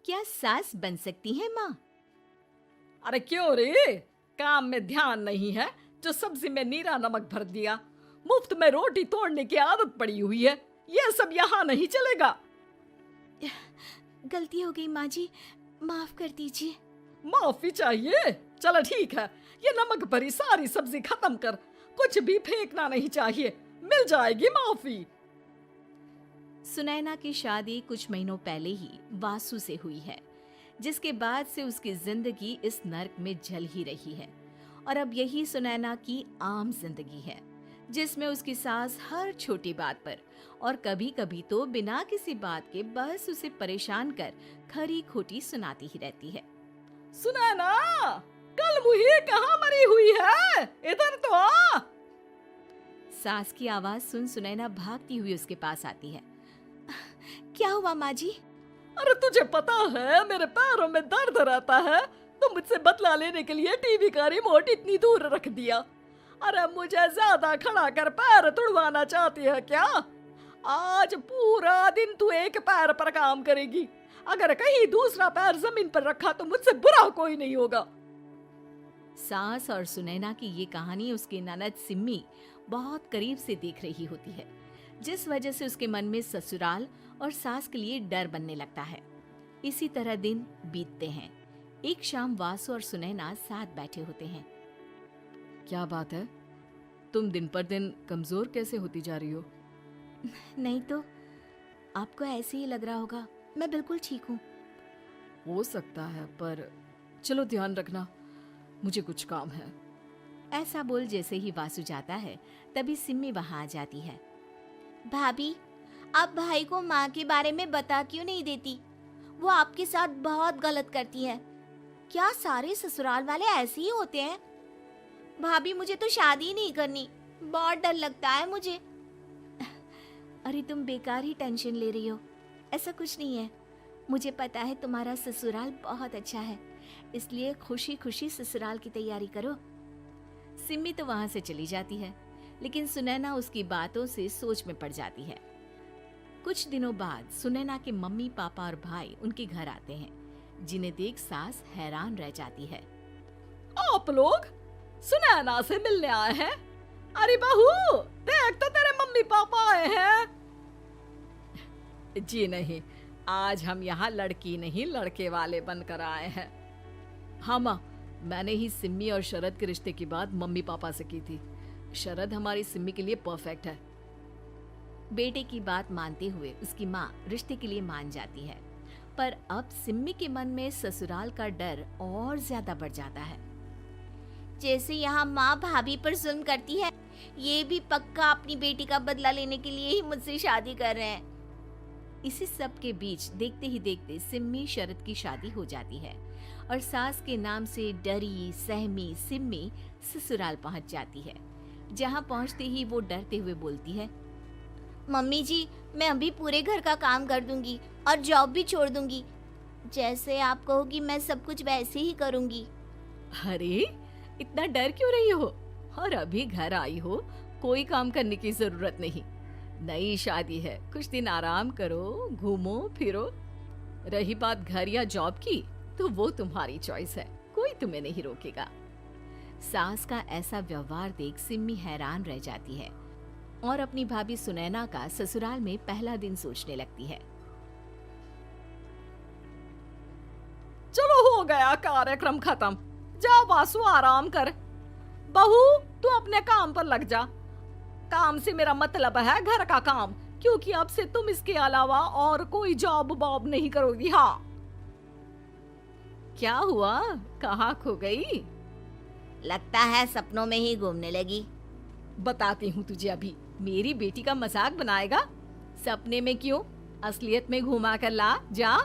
क्या सास बन सकती है माँ? अरे क्यों रे, काम में ध्यान नहीं है जो सब्जी में नीरा नमक भर दिया। मुफ्त में रोटी तोड़ने की आदत पड़ी हुई है, ये सब यहाँ नहीं चलेगा। गलती हो गई माँ जी, माफ कर दीजिए। माफी चाहिए? चलो ठीक है, ये नमक भरी सारी सब्जी खत्म कर, कुछ भी फेंकना नहीं चाहिए, मिल जाएगी माफी। सुनैना की शादी कुछ महीनों पहले ही वासु से हुई है, जिसके बाद से उसकी जिंदगी इस नर्क में जल ही रही है। और अब यही सुनैना की आम जिंदगी है, जिसमें उसकी सास हर छोटी बात पर और कभी कभी तो बिना किसी बात के बस उसे परेशान कर खरी खोटी सुनाती ही रहती है। सुनैना, कल मुही कहाँ मरी हुई है, इधर तो आ। सास की आवाज सुन सुनैना भागती हुई उसके पास आती है। क्या हुआ माँ जी? अरे तुझे पता है मेरे पैरों में दर्द रहता है, तो मुझसे बदला लेने के लिए टीवी का रिमोट इतनी दूर रख दिया। अरे मुझे ज्यादा खड़ा कर पैर तुड़वाना चाहती है क्या? आज पूरा दिन तू एक पैर पर काम करेगी, अगर कहीं दूसरा पैर जमीन पर रखा तो मुझसे बुरा कोई नहीं होगा। सास और सुनैना की ये कहानी उसकी ननद सिम्मी बहुत करीब से देख रही होती है, जिस वजह से उसके मन में ससुराल और सास के लिए डर बनने लगता है। इसी तरह दिन बीतते हैं। एक शाम वासु और सुनैना साथ बैठे होते हैं। क्या बात है, तुम दिन पर दिन कमजोर कैसे होती जा रही हो? नहीं तो, आपको ऐसे ही लग रहा होगा, मैं बिल्कुल ठीक हूँ। हो सकता है, पर चलो ध्यान रखना, मुझे कुछ काम है। ऐसा बोल जैसे ही वासु जाता है, तभी सिम्मी वहां आ जाती है। भाभी, आप भाई को माँ के बारे में बता क्यों नहीं देती? वो आपके साथ बहुत गलत करती है। क्या सारे ससुराल वाले ऐसे ही होते हैं? भाभी, मुझे तो शादी नहीं करनी, बहुत डर लगता है मुझे। अरे तुम बेकार ही टेंशन ले रही हो, ऐसा कुछ नहीं है। मुझे पता है तुम्हारा ससुराल बहुत अच्छा है, इसलिए खुशी खुशी ससुराल की तैयारी करो। सिम्मी तो वहां से चली जाती है, लेकिन सुनैना उसकी बातों से सोच में पड़ जाती है। कुछ दिनों बाद सुनैना के मम्मी पापा और भाई उनके घर आते हैं, जिन्हें देख सास हैरान रह जाती है। आप लोग सुनैना से मिलने आए हैं? अरे बहू, देख तो तेरे मम्मी पापा आए हैं। जी नहीं, आज हम यहाँ लड़की नहीं लड़के वाले बनकर आए हैं। हाँ माँ, मैंने ही सिम्मी और शरद के रिश्ते की बात मम्मी पापा से की थी। शरद हमारी सिम्मी के लिए परफेक्ट है। बेटे की बात मानते हुए उसकी माँ रिश्ते के लिए मान जाती है, पर अब सिम्मी के मन में ससुराल का डर और ज्यादा बढ़ जाता है। जैसे यहाँ माँ भाभी पर जुल्म करती है, ये भी पक्का अपनी बेटी का बदला लेने के लिए ही मुझसे शादी कर रहे हैं। इसी सब के बीच देखते ही देखते सिम्मी शरद की शादी हो जाती है और सास के नाम से डरी सहमी सिम्मी ससुराल पहुंच जाती है। जहां पहुंचते ही वो डरते हुए बोलती है, मम्मी जी, मैं अभी पूरे घर का काम कर दूंगी और जॉब भी छोड़ दूंगी। जैसे आप कहोगी मैं सब कुछ वैसे ही करूंगी। अरे इतना डर क्यों रही हो? और अभी घर आई हो, कोई काम करने की जरूरत नहीं। नई शादी है, कुछ दिन आराम करो, घूमो फिरो। रही बात घर या जॉब की, तो वो तुम्हारी चॉइस है, कोई तुम्हें नहीं रोकेगा। सास का ऐसा व्यवहार देख सिम्मी हैरान रह जाती है और अपनी भाभी सुनैना का ससुराल में पहला दिन सोचने लगती है। चलो हो गया कार्यक्रम खत्म, जा वासु आराम कर। बहू, तू अपने काम पर लग जा। काम से मेरा मतलब है घर का काम, क्योंकि अब से तुम इसके अलावा और कोई जॉब बॉब नहीं करोगी। हाँ। क्या हुआ, कहाँ खो गई? लगता है सपनों में ही घूमने लगी। बताती हूँ तुझे अभी। मेरी बेटी का मजाक बनाएगा? सपने में क्यों, असलियत में घुमा कर ला, जा।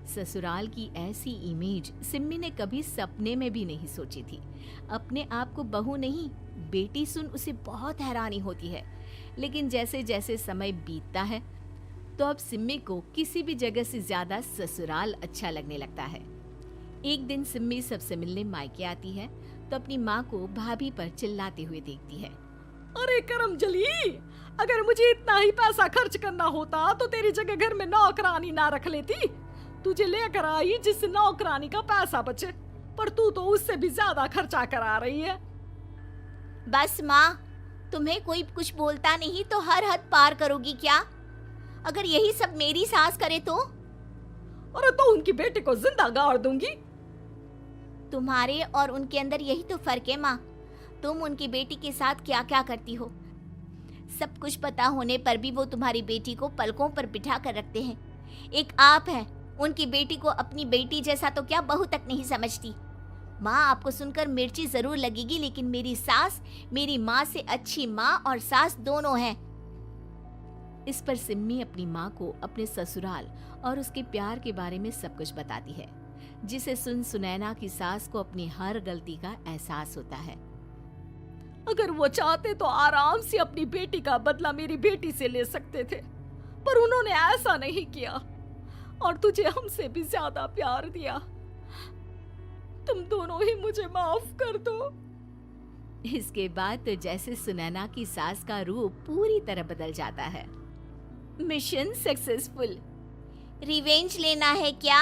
ससुराल की ऐसी इमेज सिम्मी ने कभी सपने में भी नहीं सोची थी। अपने आप को बहू नहीं, बेटी सुन उसे बहुत हैरानी होती है। लेकिन जैसे जैसे समय बीतता है, तो अब सिम्मी को किसी भी जगह से ज्यादा ससुराल अच्छा लगने लगता है। एक दिन सिम्मी सबसे मिलने मायके आती है, तो अपनी माँ को भाभी पर चिल्लाते हुए देखती है। अरे करमजली, अगर मुझे इतना ही पैसा खर्च करना होता तो तेरी जगह घर में नौकरानी ना रख लेती। तुझे लेकर आई जिस नौकरानी का पैसा बचे, पर तू तो उससे भी ज्यादा खर्चा करा रही है। बस माँ, तुम्हें कोई कुछ बोलता नहीं तो हर हद पार करोगी क्या? अगर यही सब मेरी सास करे तो? अरे तो उनकी बेटी को जिंदा गाड़ दूंगी। तुम्हारे और उनके अंदर यही तो फर्क है माँ। तुम उनकी बेटी के साथ क्या क्या करती हो, सब कुछ पता होने पर भी वो तुम्हारी बेटी को पलकों पर बिठा कर रखते हैं। एक आप है, उनकी बेटी को अपनी बेटी जैसा तो क्या बहू तक नहीं समझती। माँ, आपको सुनकर मिर्ची जरूर लगेगी, लेकिन मेरी सास मेरी माँ से अच्छी माँ और सास दोनों हैं। इस पर सिम्मी अपनी माँ को अपने ससुराल और उसके प्यार के बारे में सब कुछ बताती है, जिसे सुन सुनैना की सास को अपनी हर गलती का एहसास होता है। अगर वो चाहते तो आराम से अपनी बेटी का बदला मेरी बेटी से ले सकते थे, पर उन्होंने ऐसा नहीं किया और तुझे हमसे भी ज्यादा प्यार दिया। तुम दोनों ही मुझे माफ कर दो। इसके बाद तो जैसे सुनैना की सास का रूप पूरी तरह बदल जाता है। Mission successful. रिवेंज लेना है क्या?